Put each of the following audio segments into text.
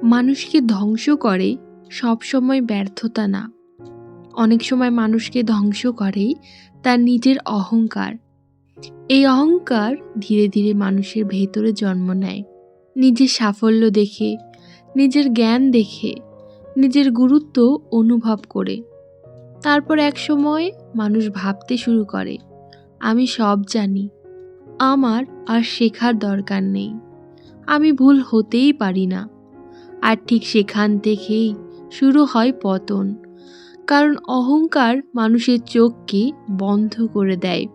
মানুষকে ধ্বংস করে সবসময় ব্যর্থতা না, অনেক সময় মানুষকে ধ্বংস করে তার নিজের অহংকার। এই অহংকার ধীরে ধীরে মানুষের ভেতরে জন্ম নেয়, নিজের সাফল্য দেখে, নিজের জ্ঞান দেখে, নিজের গুরুত্ব অনুভব করে। তারপর এক সময় মানুষ ভাবতে শুরু করে, আমি সব জানি, আমার আর শেখার দরকার নেই, আমি ভুল হতেই পারি না। আর ঠিক সেখান থেকেই শুরু হয় পতন, কারণ অহংকার মানুষের চোখকে বন্ধ করে দেয়।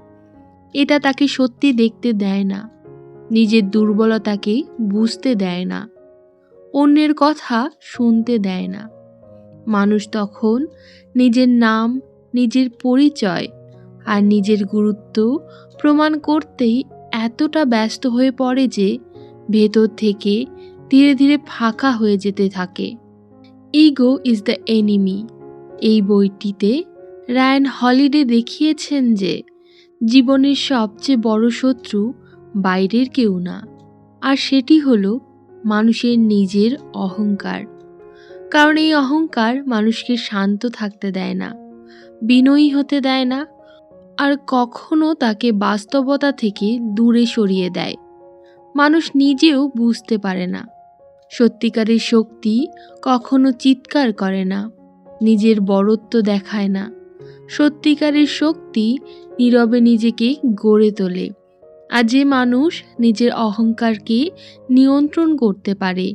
এটা তাকে সত্যি দেখতে দেয় না, নিজের দুর্বলতাকে বুঝতে দেয় না, অন্যের কথা শুনতে দেয় না। মানুষ তখন নিজের নাম, নিজের পরিচয় আর নিজের গুরুত্ব প্রমাণ করতেই এতটা ব্যস্ত হয়ে পড়ে যে ভেতর থেকে ধীরে ধীরে ফাঁকা হয়ে যেতে থাকে। Ego is the enemy. এই বইটিতে রায়ান হলিডে দেখিয়েছেন যে জীবনের সবচেয়ে বড় শত্রু বাইরের কেউ না, আর সেটি হলো মানুষের নিজের অহংকার। কারণ এই অহংকার মানুষকে শান্ত থাকতে দেয় না, বিনয়ী হতে দেয় না, আর কখনো তাকে বাস্তবতা থেকে দূরে সরিয়ে দেয়। মানুষ নিজেও বুঝতে পারে না, সত্যিকারের শক্তি কখনো চিৎকার করে না, নিজের বড়ত্ব দেখায় না। সত্যিকারের শক্তি নীরবে নিজেকে গড়ে তোলে। আর যে মানুষ নিজের অহংকারকে নিয়ন্ত্রণ করতে পারে,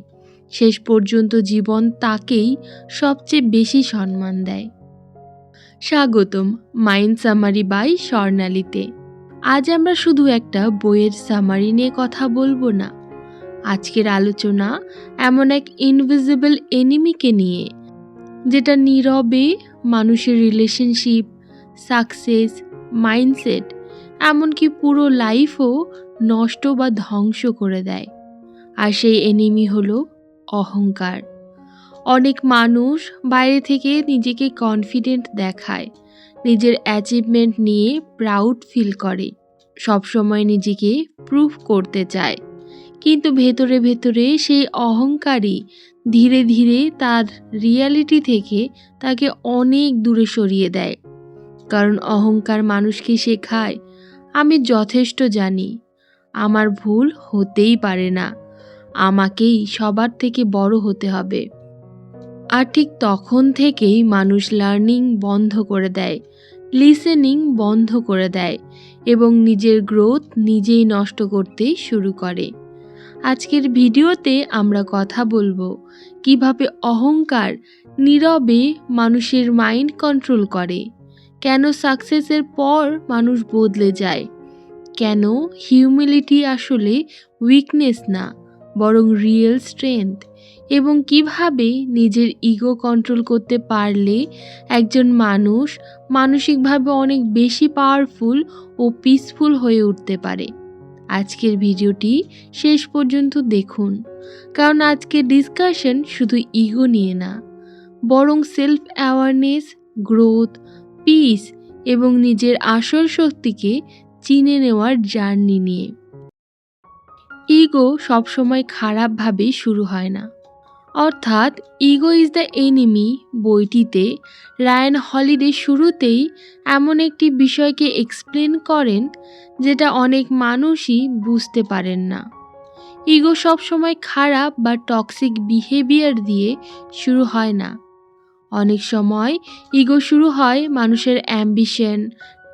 শেষ পর্যন্ত জীবন তাকেই সবচেয়ে বেশি সম্মান দেয়। স্বাগতম মাইন্ড সামারি বাই স্বর্ণালীতে। আজ আমরা শুধু একটা বইয়ের সামারি নিয়ে কথা বলবো না, আজকের আলোচনা এমন এক ইনভিজিবল এনিমিকে নিয়ে, যেটা নীরবে মানুষের রিলেশনশিপ, সাকসেস, মাইন্ডসেট, এমনকি পুরো লাইফও নষ্ট বা ধ্বংস করে দেয়। আর সেই এনিমি হলো অহংকার। অনেক মানুষ বাইরে থেকে নিজেকে কনফিডেন্ট দেখায়, নিজের অ্যাচিভমেন্ট নিয়ে প্রাউড ফিল করে, সবসময় নিজেকে প্রুভ করতে চায়। কিন্তু ভেতরে ভেতরে সেই অহংকারই ধীরে ধীরে তার রিয়ালিটি থেকে তাকে অনেক দূরে সরিয়ে দেয়। কারণ অহংকার মানুষকে শেখায়, আমি যথেষ্ট জানি, আমার ভুল হতেই পারে না, আমাকেই সবার থেকে বড় হতে হবে। আর ঠিক তখন থেকেই মানুষ লার্নিং বন্ধ করে দেয়, লিসেনিং বন্ধ করে দেয় এবং নিজের গ্রোথ নিজেই নষ্ট করতে শুরু করে। আজকের ভিডিওতে আমরা কথা বলবো কিভাবে অহংকার নীরবে মানুষের মাইন্ড কন্ট্রোল করে, কেন সাকসেসের পর মানুষ বদলে যায়, কেন হিউমিলিটি আসলে উইকনেস না বরং রিয়েল স্ট্রেংথ, এবং কিভাবে নিজের ইগো কন্ট্রোল করতে পারলে একজন মানুষ মানসিকভাবে অনেক বেশি পাওয়ারফুল ও পিসফুল হয়ে উঠতে পারে। আজকের ভিডিওটি শেষ পর্যন্ত দেখুন, কারণ আজকের ডিসকাশন শুধু ইগো নিয়ে না, বরং সেলফ অ্যাওয়ারনেস, গ্রোথ, পিস এবং নিজের আসল শক্তিকে চিনে নেওয়ার জার্নি নিয়ে। ইগো সবসময় খারাপভাবে শুরু হয় না। অর্থাৎ ইগো ইজ দ্য এনিমি বইটিতে রায়ান হলিডে শুরুতেই এমন একটি বিষয়কে এক্সপ্লেন করেন যেটা অনেক মানুষই বুঝতে পারেন না। ইগো সবসময় খারাপ বা টক্সিক বিহেভিয়ার দিয়ে শুরু হয় না। অনেক সময় ইগো শুরু হয় মানুষের অ্যাম্বিশন,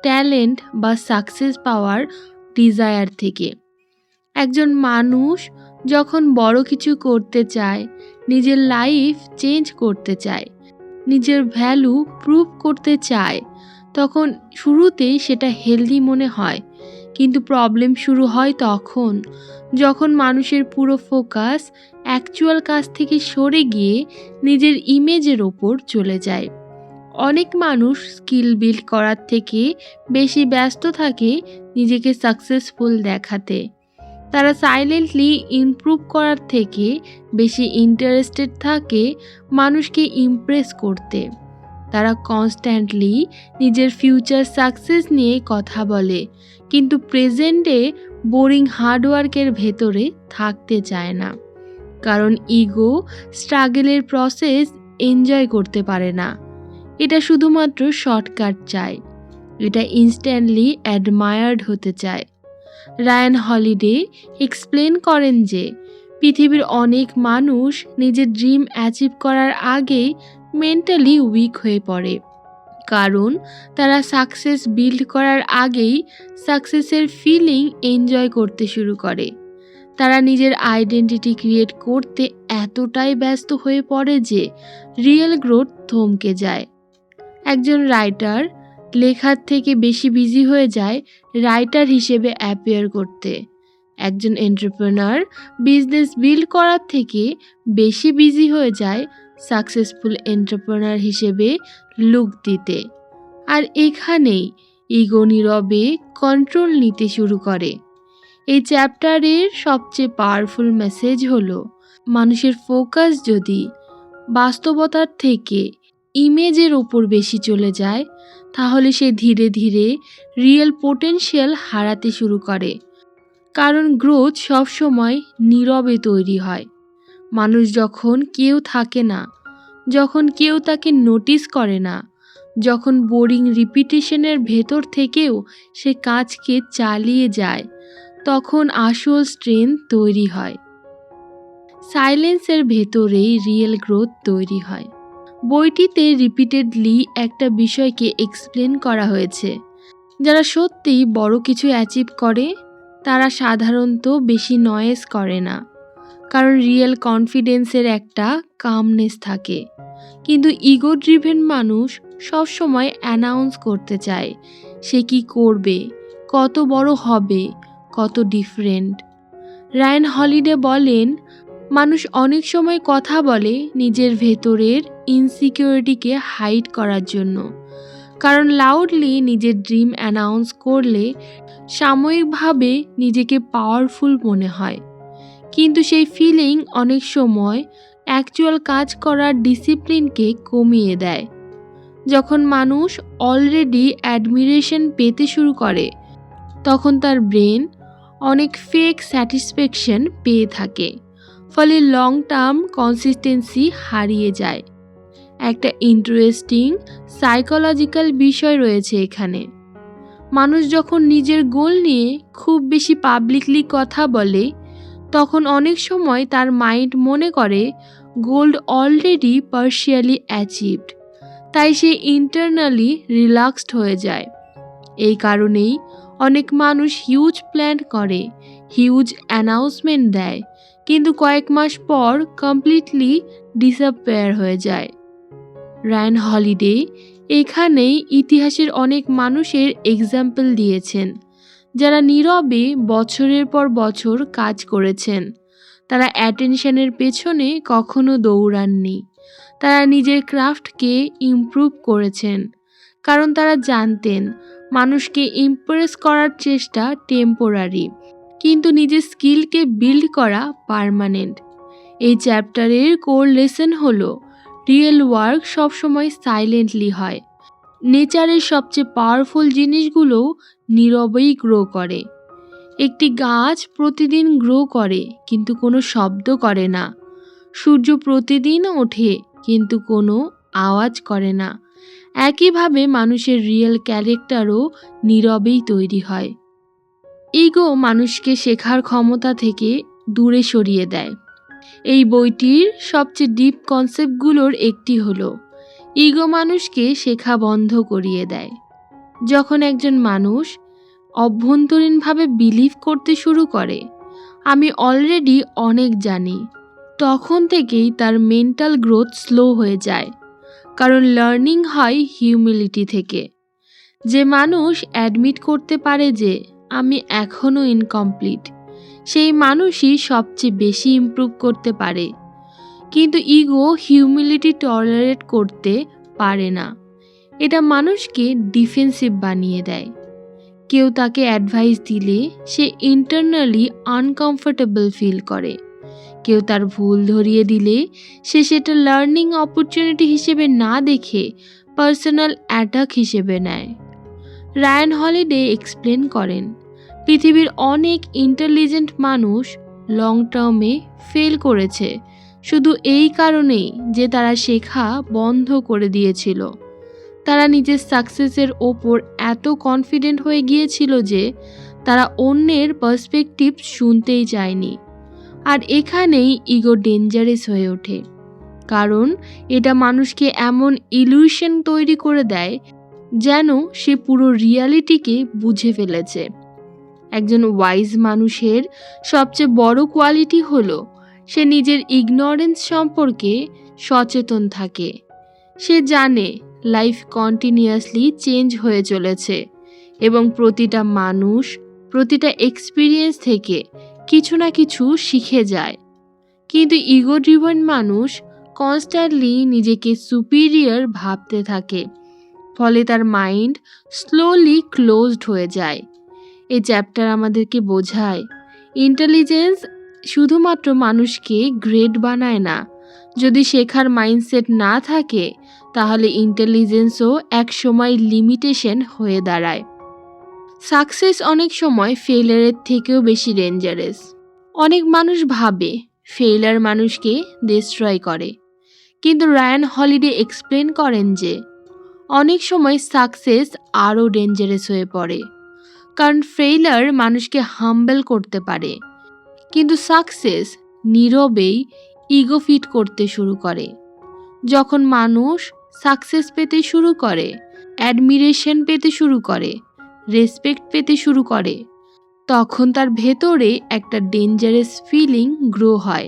ট্যালেন্ট বা সাকসেস পাওয়ার ডিজায়ার থেকে। একজন মানুষ যখন বড় কিছু করতে চায়, নিজের লাইফ চেঞ্জ করতে চায়, নিজের ভ্যালু প্রুভ করতে চায়, তখন শুরুতেই সেটা হেলদি মনে হয়। কিন্তু প্রবলেম শুরু হয় তখন যখন মানুষের পুরো ফোকাস অ্যাকচুয়াল কাজ থেকে সরে গিয়ে নিজের ইমেজের ওপর চলে যায়। অনেক মানুষ স্কিল বিল্ড করার থেকে বেশি ব্যস্ত থাকে নিজেকে সাকসেসফুল দেখাতে। তারা সাইলেন্টলি ইমপ্রুভ করার থেকে বেশি ইন্টারেস্টেড থাকে মানুষকে ইমপ্রেস করতে। তারা কনস্ট্যান্টলি নিজের ফিউচার সাকসেস নিয়ে কথা বলে, কিন্তু প্রেজেন্টে বোরিং হার্ডওয়ার্কের ভেতরে থাকতে চায় না। কারণ ইগো স্ট্রাগলের প্রসেস এনজয় করতে পারে না। এটা শুধুমাত্র শর্টকাট চায়, এটা ইনস্ট্যান্টলি অ্যাডমায়ার্ড হতে চায়। রায়ান হলিডে এক্সপ্লেন করেন যে পৃথিবীর অনেক মানুষ নিজের ড্রিম অ্যাচিভ করার আগেই মেন্টালি উইক হয়ে পড়ে, কারণ তারা সাকসেস বিল্ড করার আগেই সাকসেসের ফিলিং এনজয় করতে শুরু করে। তারা নিজের আইডেন্টিটি ক্রিয়েট করতে এতটাই ব্যস্ত হয়ে পড়ে যে রিয়েল গ্রোথ থমকে যায়। একজন রাইটার লেখার থেকে বেশি বিজি হয়ে যায় রাইটার হিসেবে অ্যাপিয়ার করতে। একজন এন্টারপ্রেনার বিজনেস বিল্ড করার থেকে বেশি বিজি হয়ে যায় সাকসেসফুল এন্টারপ্রেনার হিসেবে লুক দিতে। আর এখানেই ইগো নীরবে কন্ট্রোল নিতে শুরু করে। এই চ্যাপ্টারের সবচেয়ে পাওয়ারফুল মেসেজ হলো, মানুষের ফোকাস যদি বাস্তবতার থেকে ইমেজের ওপর বেশি চলে যায়, তাহলে সে ধীরে ধীরে রিয়েল পোটেনশিয়াল হারাতে শুরু করে। কারণ গ্রোথ সবসময় নীরবে তৈরি হয়। মানুষ যখন কেউ থাকে না, যখন কেউ তাকে নোটিস করে না, যখন বোরিং রিপিটেশনের ভেতর থেকেও সে কাজকে চালিয়ে যায়, তখন আসল স্ট্রেংথ তৈরি হয়। সাইলেন্সের ভেতরেই রিয়েল গ্রোথ তৈরি হয়। বইটিতে রিপিটেডলি একটা বিষয়কে এক্সপ্লেন করা হয়েছে, যারা সত্যিই বড় কিছু অ্যাচিভ করে তারা সাধারণত বেশি নয়েজ করে না, কারণ রিয়েল কনফিডেন্সের একটা কামনেস থাকে। কিন্তু ইগো ড্রিভেন মানুষ সবসময় অ্যানাউন্স করতে চায় সে কি করবে, কত বড় হবে, কত ডিফারেন্ট। রায়ান হলিডে বলেন, মানুষ অনেক সময় কথা বলে নিজের ভেতরের ইনসিকিউরিটিকে হাইড করার জন্য, কারণ লাউডলি নিজের ড্রিম অ্যানাউন্স করলে সাময়িকভাবে নিজেকে পাওয়ারফুল মনে হয়, কিন্তু সেই ফিলিং অনেক সময় অ্যাকচুয়াল কাজ করার ডিসিপ্লিনকে কমিয়ে দেয়। যখন মানুষ অলরেডি অ্যাডমিরেশন পেতে শুরু করে, তখন তার ব্রেন অনেক ফেক স্যাটিসফ্যাকশন পেয়ে থাকে, ফলে লং টার্ম কনসিস্টেন্সি হারিয়ে যায়। একটা ইন্টারেস্টিং সাইকোলজিক্যাল বিষয় রয়েছে এখানে। মানুষ যখন নিজের গোল নিয়ে খুব বেশি পাবলিকলি কথা বলে, তখন অনেক সময় তার মাইন্ড মনে করে গোল অলরেডি পার্শিয়ালি অ্যাচিভড, তাই সে ইন্টারনালি রিল্যাক্সড হয়ে যায়। এই কারণেই অনেক মানুষ হিউজ প্ল্যান করে, হিউজ অ্যানাউন্সমেন্ট দেয়, কিন্তু কয়েক মাস পর কমপ্লিটলি ডিসঅ্যাপিয়ার হয়ে যায়। রায়ান হলিডে এখানেই ইতিহাসের অনেক মানুষের এক্সাম্পল দিয়েছেন, যারা নীরবে বছরের পর বছর কাজ করেছেন। তারা অ্যাটেনশনের পেছনে কখনো দৌড়াননি, তারা নিজের ক্রাফটকে ইমপ্রুভ করেছেন, কারণ তারা জানতেন মানুষকে ইমপ্রেস করার চেষ্টা টেম্পোরারি, কিন্তু নিজের স্কিলকে বিল্ড করা পার্মানেন্ট। এই চ্যাপ্টারের কোর লেসন হলো, রিয়েল ওয়ার্ক সবসময় সাইলেন্টলি হয়। নেচারের সবচেয়ে পাওয়ারফুল জিনিসগুলো নীরবেই গ্রো করে। একটি গাছ প্রতিদিন গ্রো করে কিন্তু কোনো শব্দ করে না। সূর্য প্রতিদিন ওঠে কিন্তু কোনো আওয়াজ করে না। একইভাবে মানুষের রিয়েল ক্যারেক্টারও নীরবেই তৈরি হয়। ইগো মানুষকে শেখার ক্ষমতা থেকে দূরে সরিয়ে দেয়। এই বইটির সবচেয়ে ডিপ কনসেপ্টগুলোর একটি হলো, ইগো মানুষকে শেখা বন্ধ করিয়ে দেয়। যখন একজন মানুষ অভ্যন্তরীণভাবে বিলিভ করতে শুরু করে, আমি অলরেডি অনেক জানি, তখন থেকেই তার মেন্টাল গ্রোথ স্লো হয়ে যায়, কারণ লার্নিং হয় হিউমিলিটি থেকে। যে মানুষ অ্যাডমিট করতে পারে যে আমি এখনও ইনকমপ্লিট, সেই মানুষই সবচেয়ে বেশি ইমপ্রুভ করতে পারে। কিন্তু ইগো হিউমিলিটি টলারেট করতে পারে না, এটা মানুষকে ডিফেন্সিভ বানিয়ে দেয়। কেউ তাকে অ্যাডভাইস দিলে সে ইন্টারনালি আনকমফোর্টেবল ফিল করে, কেউ তার ভুল ধরিয়ে দিলে সে সেটা লার্নিং অপরচুনিটি হিসেবে না দেখে পার্সোনাল অ্যাটাক হিসেবে নেয়। রায়ান হলিডে এক্সপ্লেন করেন, পৃথিবীর অনেক ইন্টেলিজেন্ট মানুষ লং টার্মে ফেল করেছে শুধু এই কারণেই যে তারা শেখা বন্ধ করে দিয়েছিল। তারা নিজের সাকসেসের ওপর এত কনফিডেন্ট হয়ে গিয়েছিল যে তারা অন্যের পার্সপেক্টিভ শুনতেই চায়নি। আর এখানেই ইগো ডেঞ্জারাস হয়ে ওঠে, কারণ এটা মানুষকে এমন ইলিউশন তৈরি করে দেয় যেন সে পুরো রিয়ালিটিকে বুঝে ফেলেছে। একজন ওয়াইজ মানুষের সবচেয়ে বড় কোয়ালিটি হলো সে নিজের ইগনোরেন্স সম্পর্কে সচেতন থাকে। সে জানে লাইফ কন্টিনিউয়াসলি চেঞ্জ হয়ে চলেছে এবং প্রতিটা মানুষ প্রতিটা এক্সপিরিয়েন্স থেকে কিছু না কিছু শিখে যায়। কিন্তু ইগো ড্রিভেন মানুষ কনস্ট্যান্টলি নিজেকে সুপিরিয়র ভাবতে থাকে, ফলে তার মাইন্ড স্লোলি ক্লোজড হয়ে যায়। এই চ্যাপ্টার আমাদেরকে বোঝায় ইন্টেলিজেন্স শুধুমাত্র মানুষকে গ্রেট বানায় না। যদি শেখার মাইন্ডসেট না থাকে তাহলে ইন্টেলিজেন্সও একসময় লিমিটেশন হয়ে দাঁড়ায়। সাকসেস অনেক সময় ফেলিয়ারের থেকেও বেশি ডেঞ্জারাস। অনেক মানুষ ভাবে ফেলিয়ার মানুষকে ডিস্ট্রয় করে, কিন্তু রায়ান হলিডে এক্সপ্লেন করেন যে অনেক সময় সাকসেস আরও ডেঞ্জারাস হয়ে পড়ে, কারণ ফেলিয়ার মানুষকে হাম্বল করতে পারে, কিন্তু সাকসেস নীরবেই ইগো ফিট করতে শুরু করে। যখন মানুষ সাকসেস পেতে শুরু করে, অ্যাডমিরেশন পেতে শুরু করে, রেসপেক্ট পেতে শুরু করে, তখন তার ভেতরে একটা ডেঞ্জারাস ফিলিং গ্রো হয়।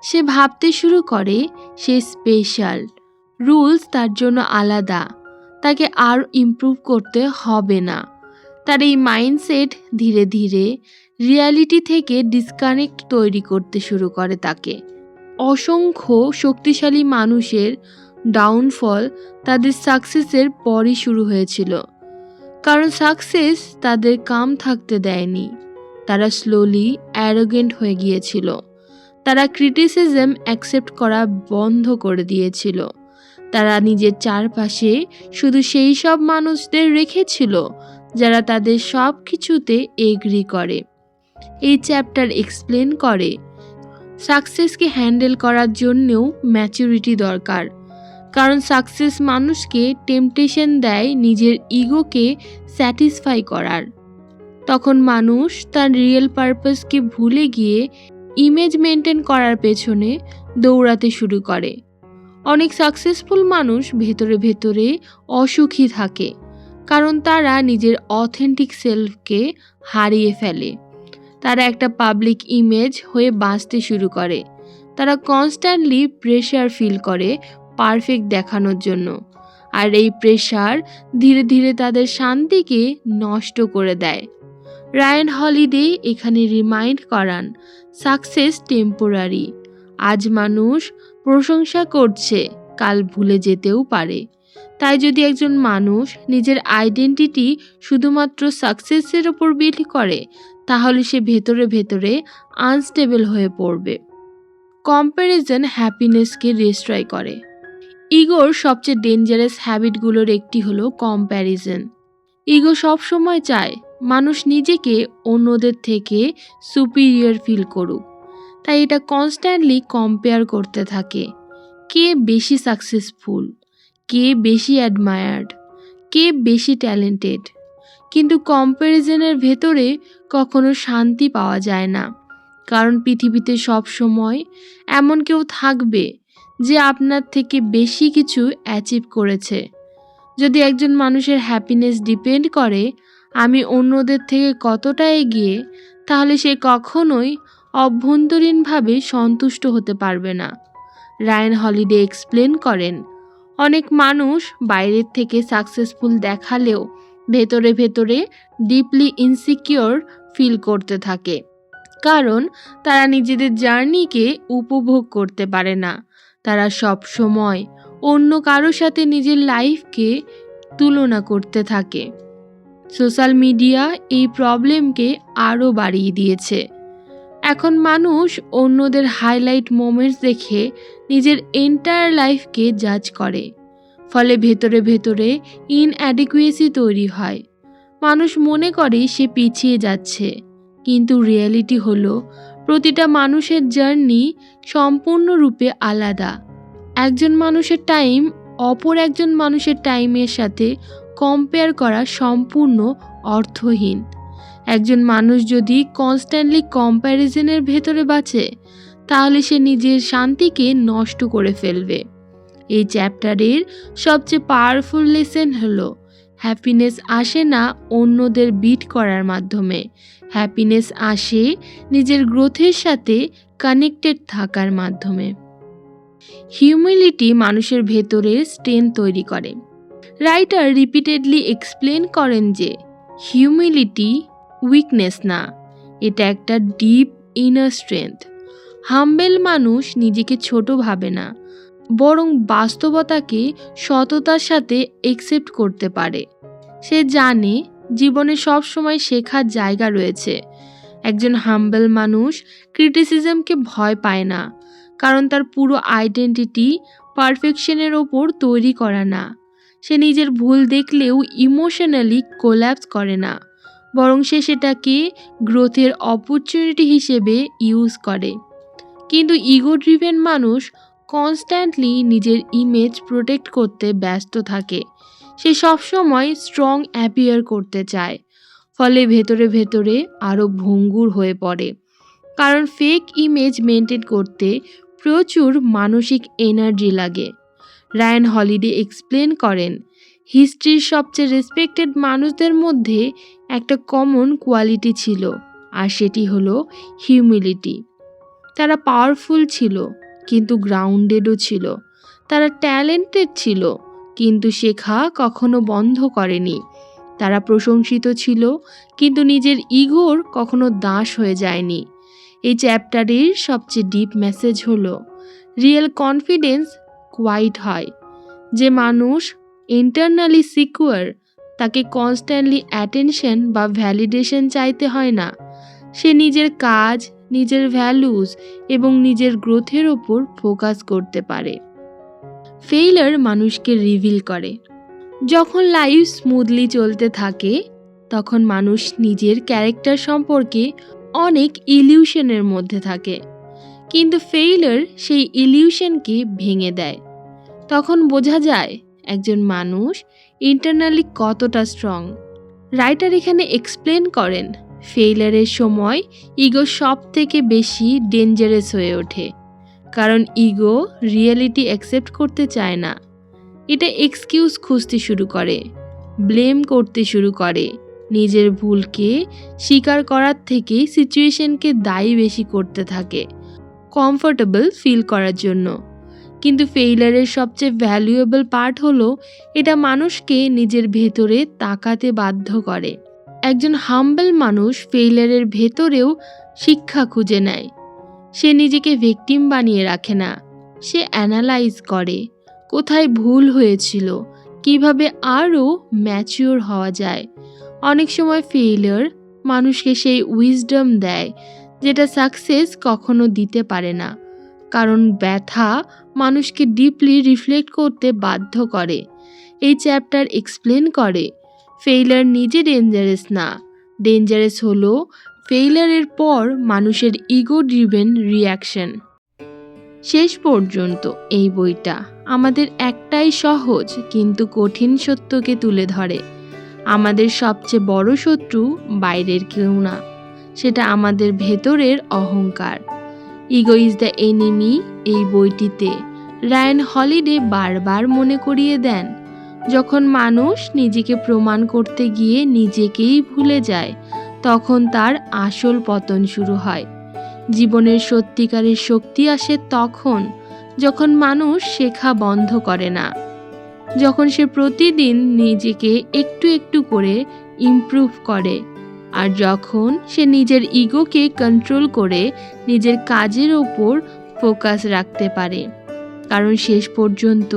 সে ভাবতে শুরু করে সে স্পেশাল, রুলস তার জন্য আলাদা, তাকে আর ইমপ্রুভ করতে হবে না। তার এই মাইন্ডসেট ধীরে ধীরে রিয়ালিটি থেকে ডিসকানেক্ট তৈরি করতে শুরু করে তাকে। অসংখ্য শক্তিশালী মানুষের ডাউনফল তাদের সাকসেসের পরই শুরু হয়েছিল, কারণ সাকসেস তাদের কাম থাকতে দেয়নি। তারা স্লোলি অ্যারোগেন্ট হয়ে গিয়েছিল। তারা ক্রিটিসিজম অ্যাকসেপ্ট করা বন্ধ করে দিয়েছিল। তারা নিজের চারপাশে শুধু সেই সব মানুষদের রেখেছিল যারা তাদের সব কিছুতে এগ্রি করে। এই চ্যাপ্টার এক্সপ্লেন করে সাকসেসকে হ্যান্ডেল করার জন্যও ম্যাচুরিটি দরকার, কারণ সাকসেস মানুষকে টেম্পটেশন দেয় নিজের ইগোকে স্যাটিসফাই করার। তখন মানুষ তার রিয়েল পারপাসকে ভুলে গিয়ে ইমেজ মেনটেন করার পেছনে দৌড়াতে শুরু করে। অনেক সাকসেসফুল মানুষ ভেতরে ভেতরে অসুখী থাকে, কারণ তারা নিজের অথেন্টিক সেলফকে হারিয়ে ফেলে। তারা একটা পাবলিক ইমেজ হয়ে বাঁচতে শুরু করে। তারা কনস্ট্যান্টলি প্রেশার ফিল করে পারফেক্ট দেখানোর জন্য, আর এই প্রেশার ধীরে ধীরে তাদের শান্তিকে নষ্ট করে দেয়। রায়ান হলিডে এখানে রিমাইন্ড করান সাকসেস টেম্পোরারি। আজ মানুষ প্রশংসা করছে, কাল ভুলে যেতেও পারে। তাই যদি একজন মানুষ নিজের আইডেন্টিটি শুধুমাত্র সাকসেসের ওপর বিল্ড করে, তাহলে সে ভেতরে ভেতরে আনস্টেবল হয়ে পড়বে। কম্প্যারিজন হ্যাপিনেসকে ডিস্ট্রয় করে। ইগোর সবচেয়ে ডেঞ্জারাস হ্যাবিটগুলোর একটি হলো কম্প্যারিজন। ইগো সবসময় চায় মানুষ নিজেকে অন্যদের থেকে সুপিরিয়র ফিল করুক, তাই এটা কনস্ট্যান্টলি কম্পেয়ার করতে থাকে। কে বেশি সাকসেসফুল, কে বেশি অ্যাডমায়ার্ড, কে বেশি ট্যালেন্টেড। কিন্তু কম্প্যারিজনের ভেতরে কখনো শান্তি পাওয়া যায় না, কারণ পৃথিবীতে সব সময় এমন কেউ থাকবে যে আপনার থেকে বেশি কিছু অ্যাচিভ করেছে। যদি একজন মানুষের হ্যাপিনেস ডিপেন্ড করে আমি অন্যদের থেকে কতটা এগিয়ে, তাহলে সে কখনোই অভ্যন্তরীণভাবে সন্তুষ্ট হতে পারবে না। রায়ান হলিডে এক্সপ্লেন করেন অনেক মানুষ বাইরের থেকে সাকসেসফুল দেখালেও ভেতরে ভেতরে ডিপলি ইনসিকিউর ফিল করতে থাকে, কারণ তারা নিজেদের জার্নিকে উপভোগ করতে পারে না। তারা সব সময় অন্য কারো সাথে নিজের লাইফকে তুলনা করতে থাকে। সোশ্যাল মিডিয়া এই প্রবলেমকে আরও বাড়িয়ে দিয়েছে। এখন মানুষ অন্যদের হাইলাইট মোমেন্টস দেখে নিজের এন্টায়ার লাইফকে জাজ করে, ফলে ভেতরে ভেতরে ইনঅ্যাডিকুয়েসি তৈরি হয়। মানুষ মনে করে সে পিছিয়ে যাচ্ছে, কিন্তু রিয়েলিটি হলো প্রতিটা মানুষের জার্নি সম্পূর্ণরূপে আলাদা। একজন মানুষের টাইম অপর একজন মানুষের টাইমের সাথে কম্পেয়ার করা সম্পূর্ণ অর্থহীন। একজন মানুষ যদি কনস্ট্যান্টলি কম্প্যারিজনের ভেতরে বাঁচে, তাহলে সে নিজের শান্তিকে নষ্ট করে ফেলবে। এই চ্যাপ্টারের সবচেয়ে পাওয়ারফুল লেসন হলো, হ্যাপিনেস আসে না অন্যদের বিট করার মাধ্যমে, হ্যাপিনেস আসে নিজের গ্রোথের সাথে কানেক্টেড থাকার মাধ্যমে। হিউমিলিটি মানুষের ভেতরের স্ট্রেংথ তৈরি করে। রাইটার রিপিটেডলি এক্সপ্লেন করেন যে হিউমিলিটি উইকনেস না, এটা একটা ডিপ ইনার স্ট্রেংথ। হাম্বেল মানুষ নিজেকে ছোট ভাবে না, বরং বাস্তবতাকে সততার সাথে একসেপ্ট করতে পারে। সে জানে জীবনে সবসময় শেখার জায়গা রয়েছে। একজন হাম্বেল মানুষ ক্রিটিসিজমকে ভয় পায় না, কারণ তার পুরো আইডেন্টিটি পারফেকশনের ওপর তৈরি করা না। সে নিজের ভুল দেখলেও ইমোশনালি কোল্যাপস করে না, বরং সে সেটাকে গ্রোথের অপরচুনিটি হিসেবে ইউজ করে। কিন্তু ইগো ড্রিভেন মানুষ কনস্ট্যান্টলি নিজের ইমেজ প্রোটেক্ট করতে ব্যস্ত থাকে। সে সবসময় স্ট্রং অ্যাপিয়ার করতে চায়, ফলে ভেতরে ভেতরে আরও ভঙ্গুর হয়ে পড়ে। কারণ ফেক ইমেজ মেনটেন করতে প্রচুর মানসিক এনার্জি লাগে। রায়ান হলিডে এক্সপ্লেন করেন, হিস্ট্রির সবচেয়ে রেসপেক্টেড মানুষদের মধ্যে একটা কমন কোয়ালিটি ছিল, আর সেটি হলো হিউমিলিটি। তারা পাওয়ারফুল ছিল, কিন্তু গ্রাউন্ডেডও ছিল। তারা ট্যালেন্টেড ছিল, কিন্তু শেখা কখনো বন্ধ করেনি। তারা প্রশংসিত ছিল, কিন্তু নিজের ইগোর কখনো দাস হয়ে যায়নি। এই চ্যাপ্টারের সবচেয়ে ডিপ মেসেজ হলো, রিয়েল কনফিডেন্স কোয়াইট হয়। যে মানুষ ইন্টারনালি সিকিউর, তাকে কনস্ট্যান্টলি অ্যাটেনশন বা ভ্যালিডেশন চাইতে হয় না। সে নিজের কাজ, নিজের ভ্যালুজ এবং নিজের গ্রোথের ওপর ফোকাস করতে পারে। ফেইলার মানুষকে রিভিল করে। যখন লাইফ স্মুথলি চলতে থাকে, তখন মানুষ নিজের ক্যারেক্টার সম্পর্কে অনেক ইলিউশনের মধ্যে থাকে। কিন্তু ফেইলার সেই ইলিউশনকে ভেঙে দেয়। তখন বোঝা যায় একজন মানুষ ইন্টারনালি কতটা স্ট্রং। রাইটার এখানে এক্সপ্লেন করেন, ফেইলারের সময় ইগো সব থেকে বেশি ডেঞ্জারাস হয়ে ওঠে, কারণ ইগো রিয়েলিটি অ্যাকসেপ্ট করতে চায় না। এটা এক্সকিউজ খুঁজতে শুরু করে, ব্লেম করতে শুরু করে, নিজের ভুলকে স্বীকার করার থেকে সিচুয়েশনকে দায়ী বেশি করতে থাকে কমফোর্টেবল ফিল করার জন্য। কিন্তু ফেইলারের সবচেয়ে ভ্যালুয়েবল পার্ট হলো, এটা মানুষকে নিজের ভেতরে তাকাতে বাধ্য করে। একজন হাম্বল মানুষ ফেইলারের ভেতরেও শিক্ষা খুঁজে নেয়। সে নিজেকে ভিকটিম বানিয়ে রাখে না, সে অ্যানালাইজ করে কোথায় ভুল হয়েছিল, কিভাবে আরও ম্যাচিওর হওয়া যায়। অনেক সময় ফেইলার মানুষকে সেই উইজডম দেয় যেটা সাকসেস কখনো দিতে পারে না, কারণ ব্যথা মানুষকে ডিপলি রিফ্লেক্ট করতে বাধ্য করে। এই চ্যাপ্টার এক্সপ্লেন করে, ফেইলার নিজে ডেঞ্জারাস না, ডেঞ্জারাস হলো ফেইলারের পর মানুষের ইগো ড্রিভেন রিয়াকশন। শেষ পর্যন্ত এই বইটা আমাদের একটাই সহজ কিন্তু কঠিন সত্যকে তুলে ধরে। আমাদের সবচেয়ে বড় শত্রু বাইরের কেউ না, সেটা আমাদের ভেতরের অহংকার। ইগো ইজ দ্য এনিমি এই বইটিতে রায়ান হলিডে বারবার মনে করিয়ে দেন, যখন মানুষ নিজেকে প্রমাণ করতে গিয়ে নিজেকেই ভুলে যায়, তখন তার আসল পতন শুরু হয়। জীবনের সত্যিকারের শক্তি আসে তখন যখন মানুষ শেখা বন্ধ করে না, যখন সে প্রতিদিন নিজেকে একটু একটু করে ইমপ্রুভ করে, আর যখন সে নিজের ইগোকে কন্ট্রোল করে নিজের কাজের ওপর ফোকাস রাখতে পারে। কারণ শেষ পর্যন্ত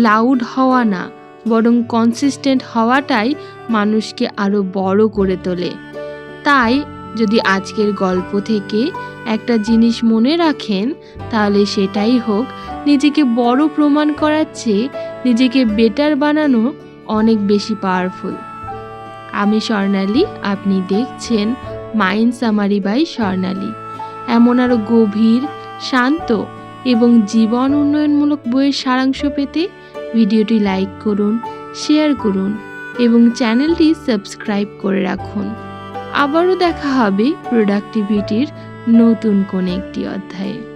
লাউড হওয়া না, বরং কনসিস্টেন্ট হওয়াটাই মানুষকে আরও বড় করে তোলে। তাই যদি আজকের গল্প থেকে একটা জিনিস মনে রাখেন, তাহলে সেটাই হোক, নিজেকে বড় প্রমাণ করার চেয়ে নিজেকে বেটার বানানো অনেক বেশি পাওয়ারফুল। আমি স্বর্ণালী, আপনি দেখছেন মাইন্ড সামারি বাই স্বর্ণালী। এমন আরও গভীর, শান্ত এবং জীবন উন্নয়নমূলক বইয়ের সারাংশ পেতে ভিডিওটি লাইক করুন, শেয়ার করুন এবং চ্যানেলটি সাবস্ক্রাইব করে রাখুন। আবারও দেখা হবে প্রোডাক্টিভিটির নতুন কোনো একটি অধ্যায়ে।